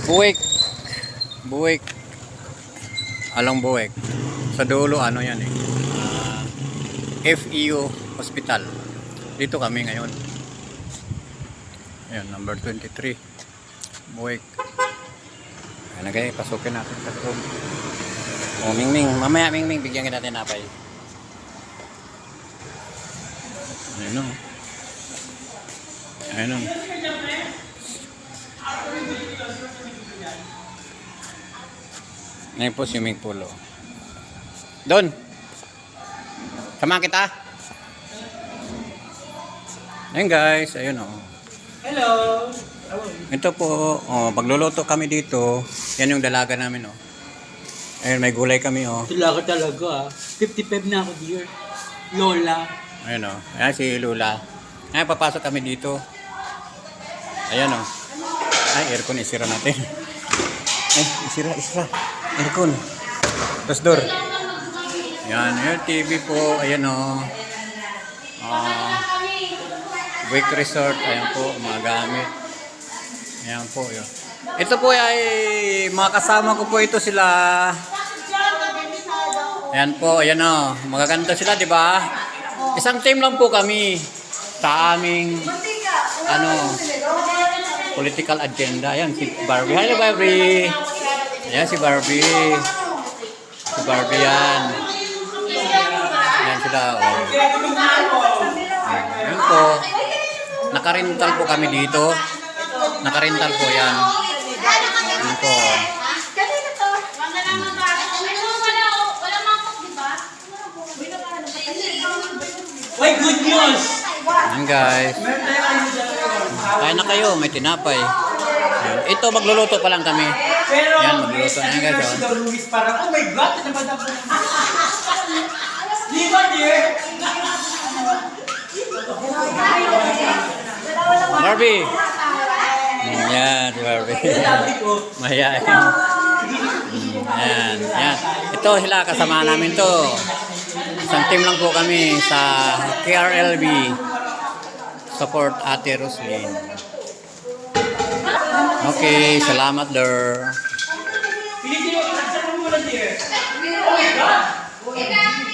Buwik. Buwik. Along Buwik. Sa dulo, ano yan eh. FEU Hospital. Dito kami ngayon. Ayan, number 23. Buwik. Ayan, okay, pasukin natin sa loob. O, Mingming. Mamaya, Mingming, bigyan kita natin napay. Ayan o. Ayan o. Ngayon po swimming pool o. Doon! Sama kita! Ayan guys, ayun o. Hello! Ito po, pagluluto kami dito. Yan yung dalaga namin o. Ayun, may gulay kami o. Talaga talaga ah. 55 na ako dear. Lola. Ayun o. Ayan si Lula. Ayan, papasok kami dito. Ayan o. Ay, aircon, isira natin. Ay, isira. Aircon. Tapos door. Ayan, yung TV po. Ayan o. Buwik Resort. Ayan po, mga gamit. Ayan po yun. Ito po ay mga kasama ko po ito sila. Ayan po, ayan o. Magaganda sila, di ba? Isang team lang po kami sa aming political agenda. Ayan si Barbie. Hello Barbie. Ayan si Barbie. Si Barbie yan. Ayan sila. Oh. Ayan po. Nakarental po kami dito. Nakarental po yan. Ayan po. Why good news! Ayan guys. Kain na kayo, may tinapay. Ayan. Ito, magluluto pa lang kami. Pero, Yan, magluluto na yan guys. Si Don Luis parang, oh my God, ano ba dapat? Di ba dear? Barbie. Yan, Barbie. Sabi ko, Mayayain. Yan, yan. Ito sila, kasama namin to. Isang team lang po kami sa KRLB. Support Ate Roslyn. Okay, salamat der. pilitin mo, nagsasabi mo na dear. Oh my God!